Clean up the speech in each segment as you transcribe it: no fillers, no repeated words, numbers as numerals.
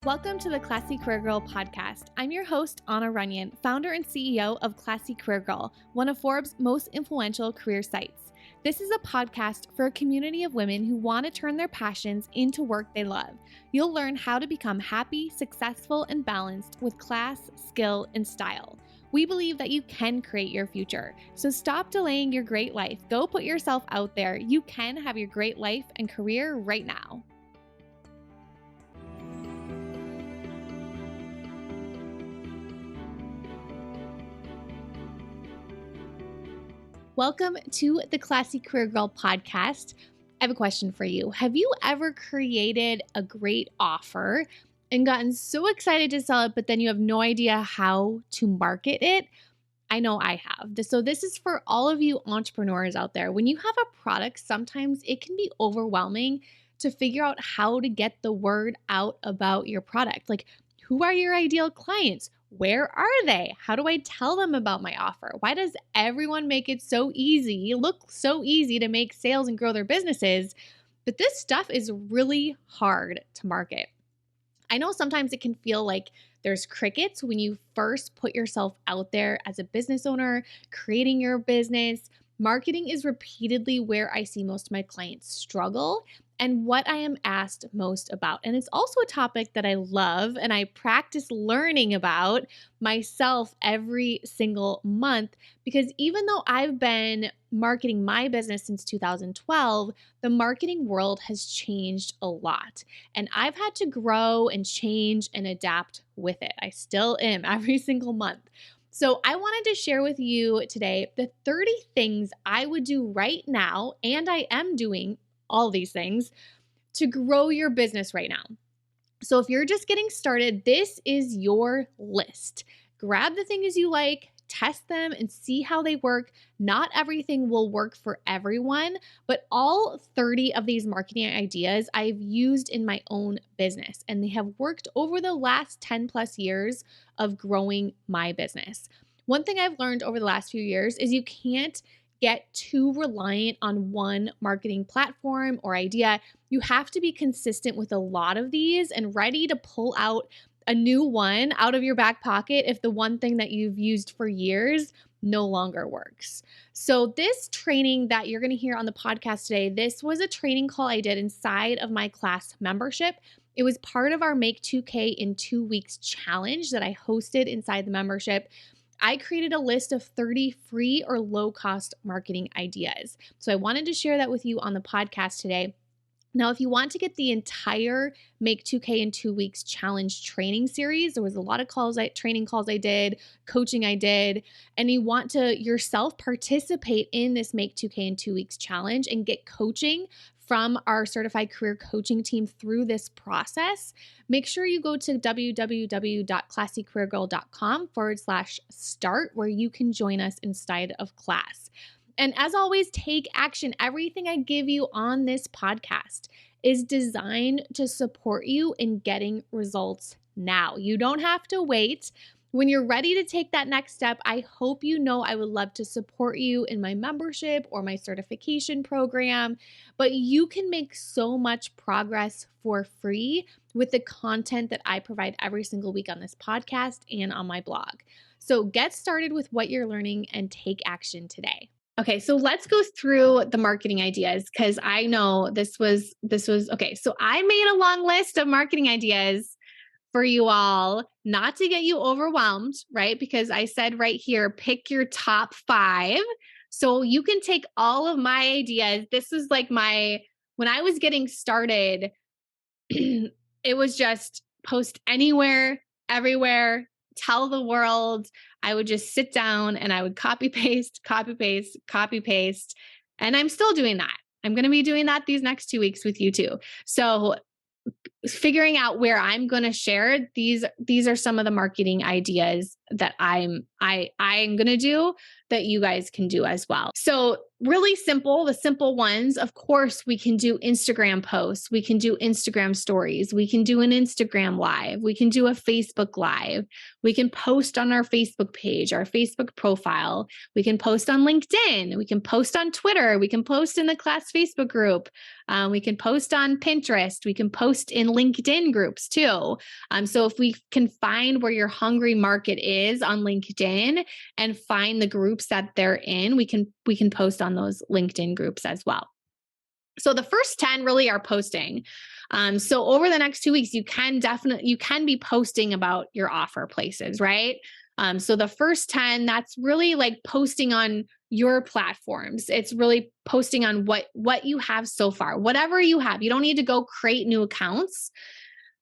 Welcome to the Classy Career Girl podcast. I'm your host, Anna Runyon, founder and CEO of Classy Career Girl, one of Forbes' most influential career sites. This is a podcast for a community of women who want to turn their passions into work they love. You'll learn how to become happy, successful, and balanced with class, skill, and style. We believe that you can create your future. So stop delaying your great life. Go put yourself out there. You can have your great life and career right now. Welcome to the Classy Career Girl podcast. I have a question for you. Have you ever created a great offer and gotten so excited to sell it, but then you have no idea how to market it? I know I have. So this is for all of you entrepreneurs out there. When you have a product, sometimes it can be overwhelming to figure out how to get the word out about your product. Like, who are your ideal clients? Where are they? How do I tell them about my offer? Why does everyone make it so easy, look so easy to make sales and grow their businesses? But this stuff is really hard to market. I know sometimes it can feel like there's crickets when you first put yourself out there as a business owner, creating your business. Marketing is repeatedly where I see most of my clients struggle and what I am asked most about. And it's also a topic that I love and I practice learning about myself every single month, because even though I've been marketing my business since 2012, the marketing world has changed a lot. And I've had to grow and change and adapt with it. I still am every single month. So I wanted to share with you today the 30 things I would do right now, and I am doing all these things to grow your business right now. So if you're just getting started, this is your list. Grab the things you like, test them, and see how they work. Not everything will work for everyone, but all 30 of these marketing ideas I've used in my own business, and they have worked over the last 10 plus years of growing my business. One thing I've learned over the last few years is you can't get too reliant on one marketing platform or idea. You have to be consistent with a lot of these and ready to pull out a new one out of your back pocket if the one thing that you've used for years no longer works. So this training that you're going to hear on the podcast today, this was a training call I did inside of my class membership. It was part of our Make 2K in 2 weeks challenge that I hosted inside the membership. I created a list of 30 free or low-cost marketing ideas. So I wanted to share that with you on the podcast today. Now, if you want to get the entire Make 2K in 2 weeks challenge training series, there was a lot of training calls I did, coaching I did, and you want to yourself participate in this Make 2K in 2 weeks challenge and get coaching from our certified career coaching team through this process, make sure you go to www.classycareergirl.com/start, where you can join us inside of class. And as always, take action. Everything I give you on this podcast is designed to support you in getting results now. You don't have to wait. When you're ready to take that next step, I hope you know I would love to support you in my membership or my certification program, but you can make so much progress for free with the content that I provide every single week on this podcast and on my blog. So get started with what you're learning and take action today. Okay, so let's go through the marketing ideas, because I know this was okay. So I made a long list of marketing ideas for you all, not to get you overwhelmed, right? Because I said right here, pick your top 5. So you can take all of my ideas. This was like when I was getting started, it was just post anywhere, everywhere, tell the world. I would just sit down and I would copy paste. And I'm still doing that. I'm going to be doing that these next 2 weeks with you too. So figuring out where I'm going to share these are some of the marketing ideas I'm going to do that you guys can do as well. So really simple, the simple ones, of course, we can do Instagram posts. We can do Instagram stories. We can do an Instagram live. We can do a Facebook live. We can post on our Facebook page, our Facebook profile. We can post on LinkedIn. We can post on Twitter. We can post in the class Facebook group. We can post on Pinterest. We can post in LinkedIn groups too. So if we can find where your hungry market is on LinkedIn and find the groups that they're in, we can post on those LinkedIn groups as well. So the first 10 really are posting. So over the next 2 weeks, you can be posting about your offer places, right? So the first 10, that's really like posting on your platforms. It's really posting on what you have so far, whatever you have. You don't need to go create new accounts,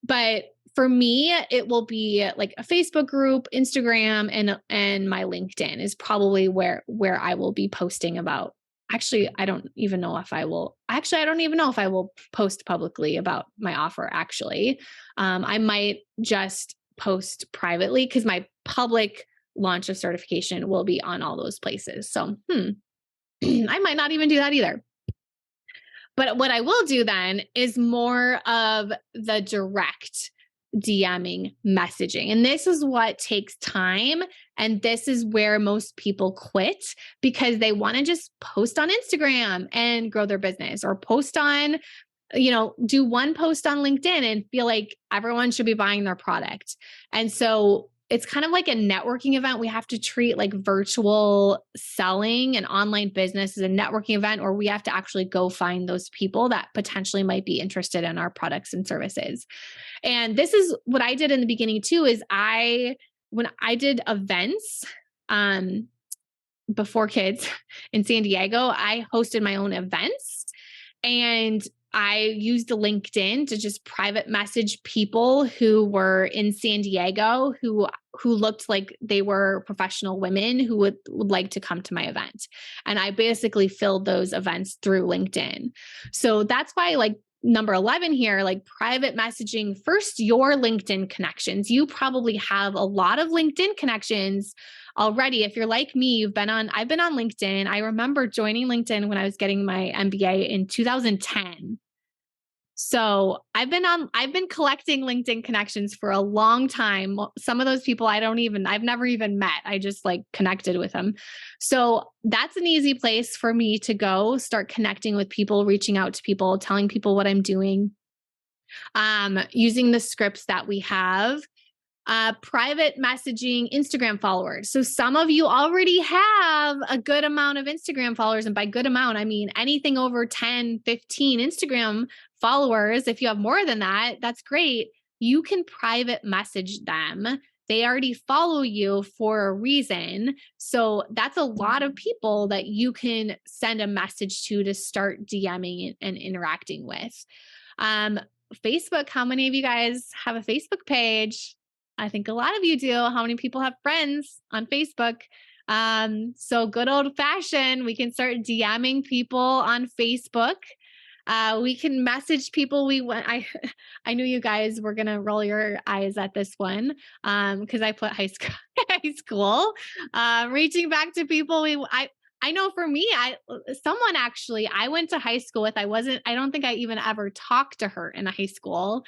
but for me, it will be like a Facebook group, Instagram, and my LinkedIn is probably where I will be posting about. Actually, I don't even know if I will post publicly about my offer, actually. I might just post privately because my public launch of certification will be on all those places. So, I might not even do that either. But what I will do then is more of the direct DMing messaging. And this is what takes time. And this is where most people quit because they want to just post on Instagram and grow their business, or post on, do one post on LinkedIn and feel like everyone should be buying their product. And so it's kind of like a networking event. We have to treat like virtual selling and online business as a networking event, or we have to actually go find those people that potentially might be interested in our products and services. And this is what I did in the beginning too, is when I did events, before kids in San Diego, I hosted my own events, and I used LinkedIn to just private message people who were in San Diego who looked like they were professional women who would like to come to my event. And I basically filled those events through LinkedIn. So that's why, like, number 11 here, like private messaging first your LinkedIn connections. You probably have a lot of LinkedIn connections already. If you're like me, I've been on LinkedIn. I remember joining LinkedIn when I was getting my MBA in 2010. So I've been collecting LinkedIn connections for a long time. Some of those people I've never even met. I just like connected with them. So that's an easy place for me to go start connecting with people, reaching out to people, telling people what I'm doing, using the scripts that we have. Private messaging Instagram followers. So some of you already have a good amount of Instagram followers. And by good amount, I mean anything over 10, 15 Instagram followers. If you have more than that, that's great. You can private message them. They already follow you for a reason. So that's a lot of people that you can send a message to start DMing and interacting with. Facebook, how many of you guys have a Facebook page? I think a lot of you do. How many people have friends on Facebook? So good old fashioned, we can start DMing people on Facebook. We can message people. I knew you guys were gonna roll your eyes at this one because I put high school. Reaching back to people. I know for me, I went to high school with. I don't think I even ever talked to her in high school.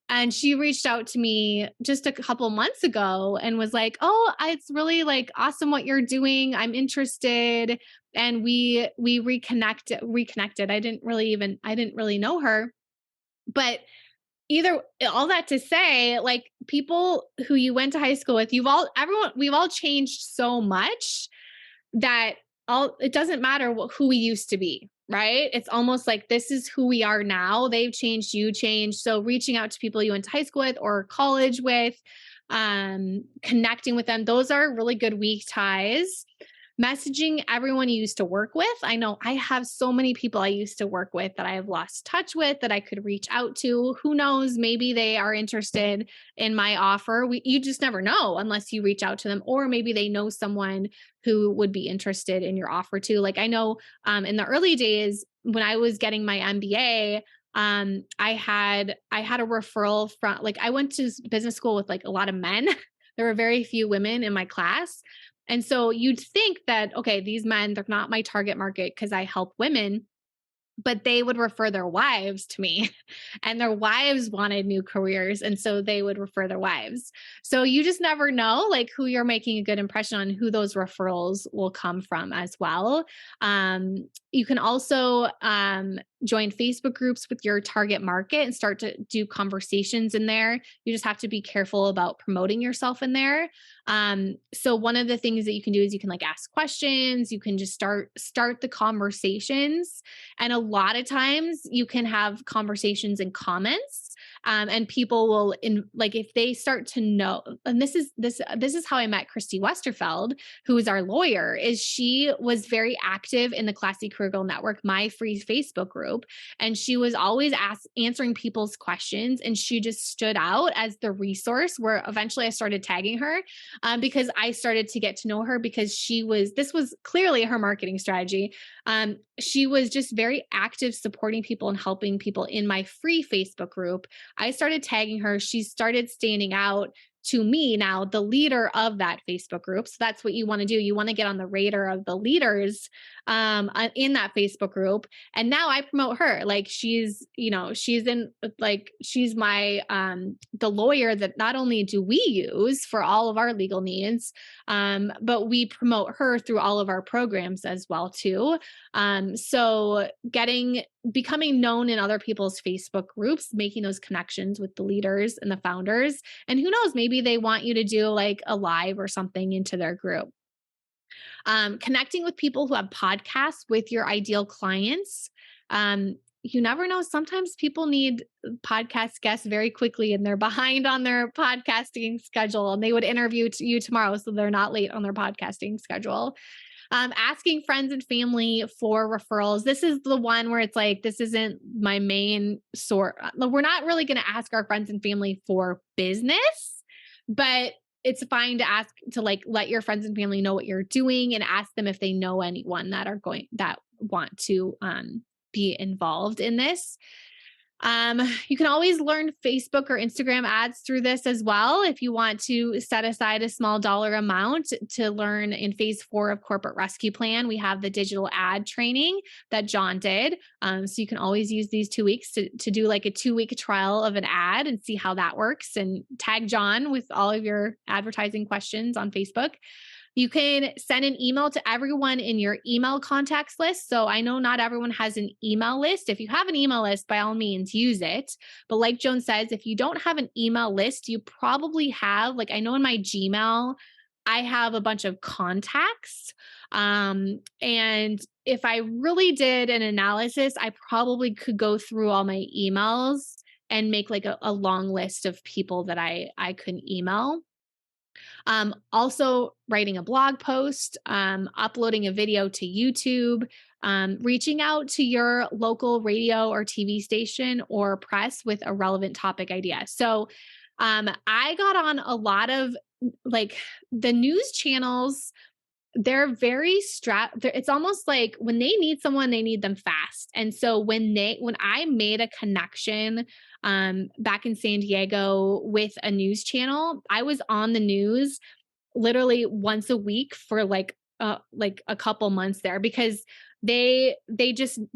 And she reached out to me just a couple months ago and was like, "Oh, it's really like awesome what you're doing. I'm interested." And we reconnected. I didn't really know her, but all that to say, like, people who you went to high school with, we've all changed so much that it doesn't matter who we used to be. Right? It's almost like this is who we are now. They've changed, you changed. So reaching out to people you went to high school with or college with, connecting with them, those are really good weak ties. Messaging everyone you used to work with. I know I have so many people I used to work with that I have lost touch with that I could reach out to. Who knows? Maybe they are interested in my offer. You just never know unless you reach out to them, or maybe they know someone who would be interested in your offer too. Like I know in the early days when I was getting my MBA, I had a referral from, like, I went to business school with like a lot of men. There were very few women in my class. And so you'd think that, okay, these men, they're not my target market because I help women, but they would refer their wives to me and their wives wanted new careers. And so they would refer their wives. So you just never know like who you're making a good impression on, who those referrals will come from as well. You can also join Facebook groups with your target market and start to do conversations in there. You just have to be careful about promoting yourself in there. So one of the things that you can do is you can like ask questions, you can just start the conversations. And a lot of times you can have conversations in comments. And people will like if they start to know, and this is how I met Christy Westerfeld, who is our lawyer. Is she was very active in the Classy Career Girl Network, my free Facebook group, and she was always answering people's questions, and she just stood out as the resource. Where eventually I started tagging her because I started to get to know her because this was clearly her marketing strategy. She was just very active supporting people and helping people in my free Facebook group. I started tagging her. She started standing out to me now, the leader of that Facebook group. So that's what you want to do. You want to get on the radar of the leaders in that Facebook group. And now I promote her. Like she's my, the lawyer that not only do we use for all of our legal needs, but we promote her through all of our programs as well too. So becoming known in other people's Facebook groups, making those connections with the leaders and the founders. And who knows, maybe they want you to do like a live or something into their group. Connecting with people who have podcasts with your ideal clients. You never know. Sometimes people need podcast guests very quickly and they're behind on their podcasting schedule and they would interview you tomorrow. So they're not late on their podcasting schedule. Asking friends and family for referrals. This is the one where it's like, this isn't my main source. We're not really going to ask our friends and family for business, but it's fine to ask to like, let your friends and family know what you're doing and ask them if they know anyone that want to be involved in this. You can always learn Facebook or Instagram ads through this as well. If you want to set aside a small dollar amount to learn in phase 4 of Corporate Rescue Plan, we have the digital ad training that John did. So you can always use these 2 weeks to do like a 2-week trial of an ad and see how that works and tag John with all of your advertising questions on Facebook. You can send an email to everyone in your email contacts list. So I know not everyone has an email list. If you have an email list, by all means, use it. But like Joan says, if you don't have an email list, you probably have, like I know in my Gmail, I have a bunch of contacts. And if I really did an analysis, I probably could go through all my emails and make like a long list of people that I could email. Also writing a blog post, uploading a video to YouTube, reaching out to your local radio or TV station or press with a relevant topic idea. So I got on a lot of like the news channels. They're very it's almost like when they need someone, they need them fast. And so when I made a connection back in San Diego with a news channel, I was on the news literally once a week for like a couple months there because they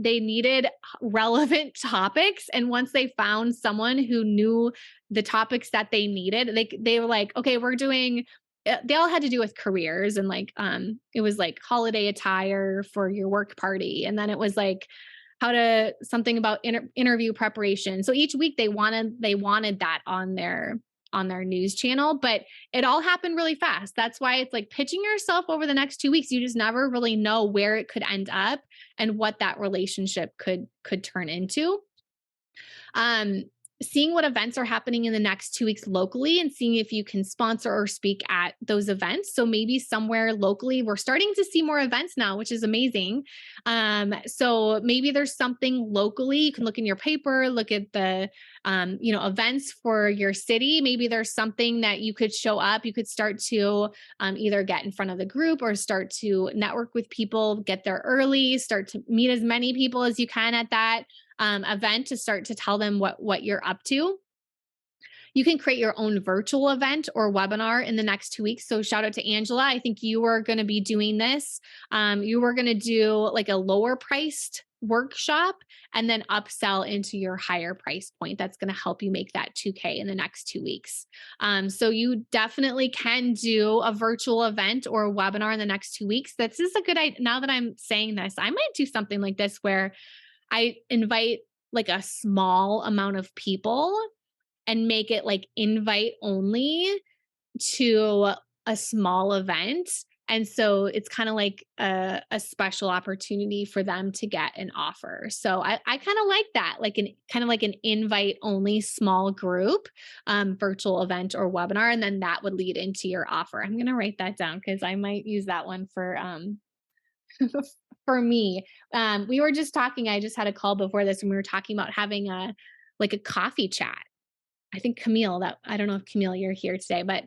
needed relevant topics. And once they found someone who knew the topics that they needed, they were like, okay, they all had to do with careers and like, it was like holiday attire for your work party. And then it was like something about interview preparation. So each week they wanted that on their news channel, but it all happened really fast. That's why it's like pitching yourself over the next 2 weeks. You just never really know where it could end up and what that relationship could turn into. Seeing what events are happening in the next 2 weeks locally and seeing if you can sponsor or speak at those events. So maybe somewhere locally, we're starting to see more events now, which is amazing. So maybe there's something locally. You can look in your paper, look at the, events for your city. Maybe there's something that you could show up. You could start to either get in front of the group or start to network with people, get there early, start to meet as many people as you can at that event to start to tell them what you're up to. You can create your own virtual event or webinar in the next 2 weeks. So shout out to Angela. I think you were going to be doing this. You were going to do like a lower priced workshop and then upsell into your higher price point. That's going to help you make that 2K in the next 2 weeks. So you definitely can do a virtual event or a webinar in the next 2 weeks. This is a good idea. Now that I'm saying this, I might do something like this where I invite like a small amount of people and make it like invite only to a small event. And so it's kind of like a special opportunity for them to get an offer. So I kind of like that, like an invite only small group virtual event or webinar. And then that would lead into your offer. I'm going to write that down because I might use that one for for me. We were just talking, I just had a call before this and we were talking about having a coffee chat. I think Camille, I don't know if Camille, you're here today, but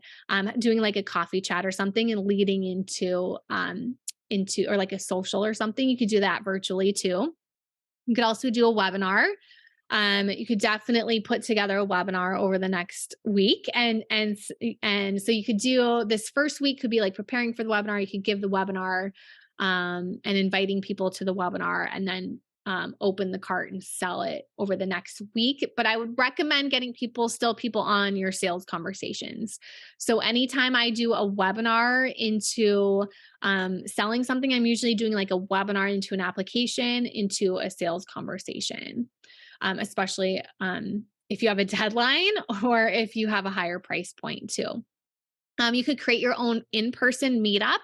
doing like a coffee chat or something and leading into or like a social or something. You could do that virtually too. You could also do a webinar. You could definitely put together a webinar over the next week. And so you could do this first week could be like preparing for the webinar. You could give the webinar and inviting people to the webinar, and then open the cart and sell it over the next week. But I would recommend getting people on your sales conversations. So anytime I do a webinar into selling something, I'm usually doing like a webinar into an application, into a sales conversation, especially if you have a deadline or if you have a higher price point too. You could create your own in-person meetup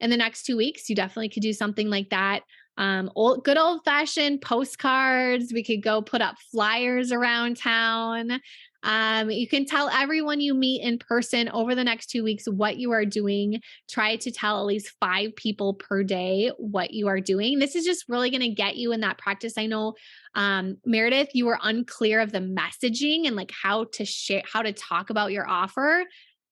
in the next 2 weeks. You definitely could do something like that. Good old fashioned postcards. We could go put up flyers around town. You can tell everyone you meet in person over the next 2 weeks what you are doing. Try to tell at least 5 people per day what you are doing. This is just really going to get you in that practice. I know, Meredith, you were unclear of the messaging and like how to talk about your offer.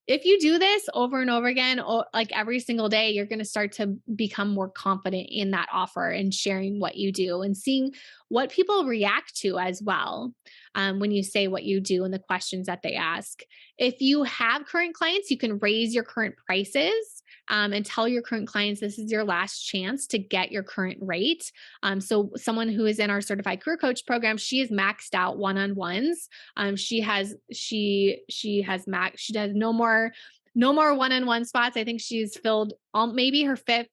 If you do this over and over again, like every single day, you're going to start to become more confident in that offer and sharing what you do and seeing what people react to as well when you say what you do and the questions that they ask. If you have current clients, you can raise your current prices and tell your current clients this is your last chance to get your current rate. So someone who is in our certified career coach program, she is maxed out one-on-ones. She does no more one-on-one spots. I think she's filled maybe her 4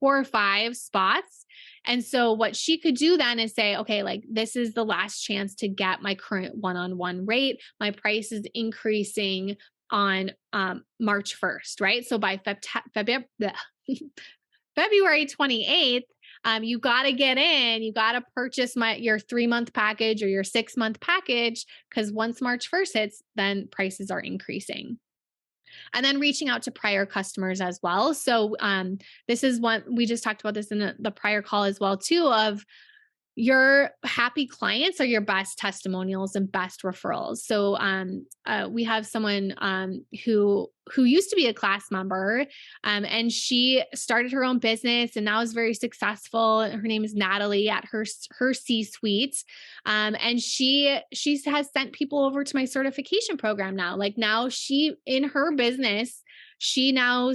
or 5 spots. And so what she could do then is say, okay, like this is the last chance to get my current one-on-one rate. My price is increasing on March 1st, right? So by February 28th, you got to get in, you got to purchase your 3-month package or your 6-month package, because once March 1st hits, then prices are increasing. And then reaching out to prior customers as well. So this is what we just talked about this in the prior call as well too, of your happy clients are your best testimonials and best referrals. So we have someone who used to be a class member, and she started her own business and now is very successful. Her name is Natalie at her C-suite. And she has sent people over to my certification program now. Like now she, in her business, she now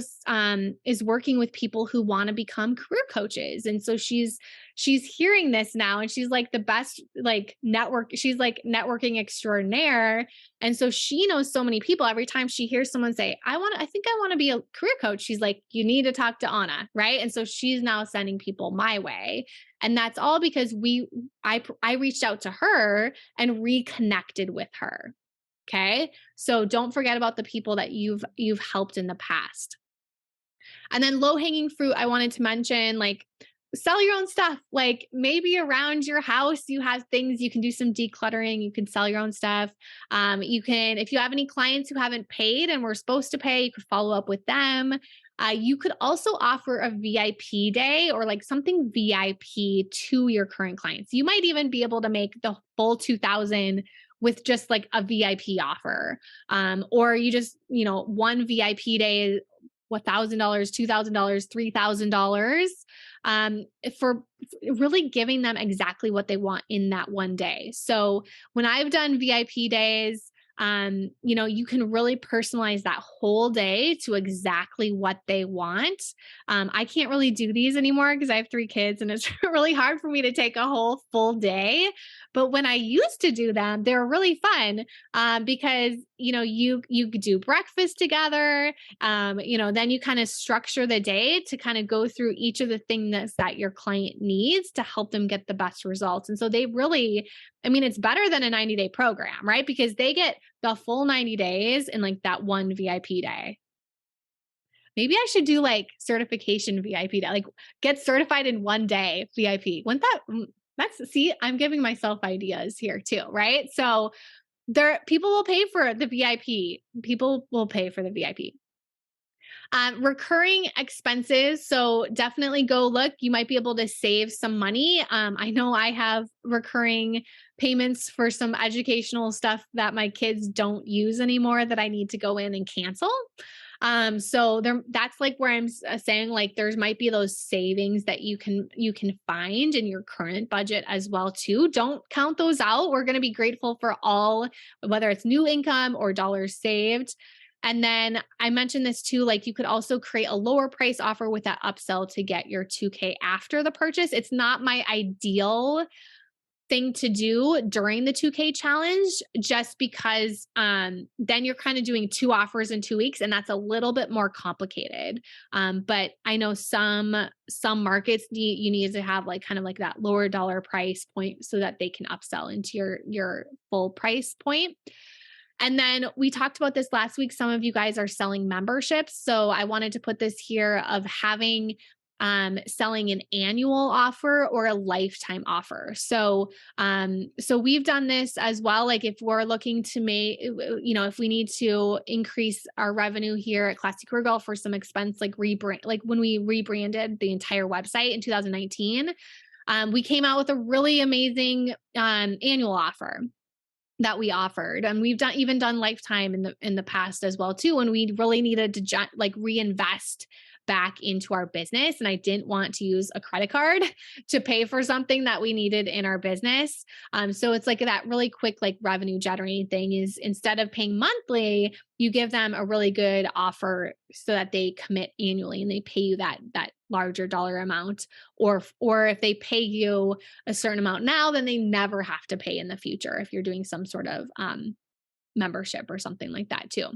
is working with people who want to become career coaches. And so she's hearing this now, and she's like the best she's like networking extraordinaire. And so she knows so many people. Every time she hears someone say, I think I want to be a career coach, she's like, you need to talk to Anna, right? And so she's now sending people my way. And that's all because I reached out to her and reconnected with her. Okay. So don't forget about the people that you've helped in the past. And then low hanging fruit, I wanted to mention, like, sell your own stuff. Like maybe around your house, you have things, you can do some decluttering. You can sell your own stuff. You can, if you have any clients who haven't paid and were supposed to pay, you could follow up with them. You could also offer a VIP day or like something VIP to your current clients. You might even be able to make the full 2,000 with just like a VIP offer. Or you just, one VIP day, $1,000, $2,000, $3,000, for really giving them exactly what they want in that one day. So when I've done VIP days, you can really personalize that whole day to exactly what they want. I can't really do these anymore because I have 3 kids and it's really hard for me to take a whole full day. But when I used to do them, they were really fun because you do breakfast together. Then you kind of structure the day to kind of go through each of the things that your client needs to help them get the best results. And so they really, it's better than a 90-day program, right? Because they get the full 90 days in like that one VIP day. Maybe I should do like certification VIP day, like get certified in one day VIP. Wouldn't see, I'm giving myself ideas here too, right? So people will pay for the VIP. People will pay for the VIP. Recurring expenses. So definitely go look. You might be able to save some money. I know I have recurring payments for some educational stuff that my kids don't use anymore that I need to go in and cancel. So that's like where I'm saying like there might be those savings that you can find in your current budget as well too. Don't count those out. We're going to be grateful for all, whether it's new income or dollars saved. And then I mentioned this too, like you could also create a lower price offer with that upsell to get your 2K after the purchase. It's not my ideal thing to do during the 2K challenge, just because then you're kind of doing 2 offers in 2 weeks, and that's a little bit more complicated. But I know some markets you need to have like kind of like that lower dollar price point so that they can upsell into your full price point. And then we talked about this last week. Some of you guys are selling memberships. So I wanted to put this here of having selling an annual offer or a lifetime offer. So we've done this as well. Like if we're looking to if we need to increase our revenue here at Classy Career Girl for some expense, like when we rebranded the entire website in 2019, we came out with a really amazing annual offer that we offered. And we've done lifetime in the past as well too, when we really needed to reinvest back into our business. And I didn't want to use a credit card to pay for something that we needed in our business. So it's like that really quick, like revenue generating thing is instead of paying monthly, you give them a really good offer so that they commit annually and they pay you that larger dollar amount. Or if they pay you a certain amount now, then they never have to pay in the future if you're doing some sort of membership or something like that too.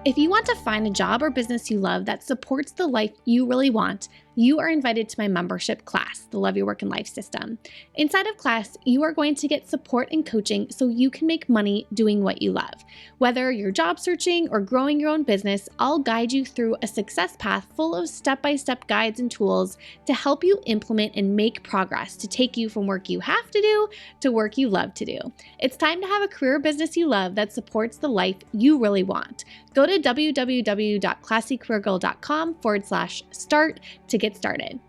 If you want to find a job or business you love that supports the life you really want, you are invited to my membership class, the Love Your Work and Life System. Inside of class, you are going to get support and coaching so you can make money doing what you love. Whether you're job searching or growing your own business, I'll guide you through a success path full of step-by-step guides and tools to help you implement and make progress to take you from work you have to do to work you love to do. It's time to have a career or business you love that supports the life you really want. Go to www.classycareergirl.com/start to get started.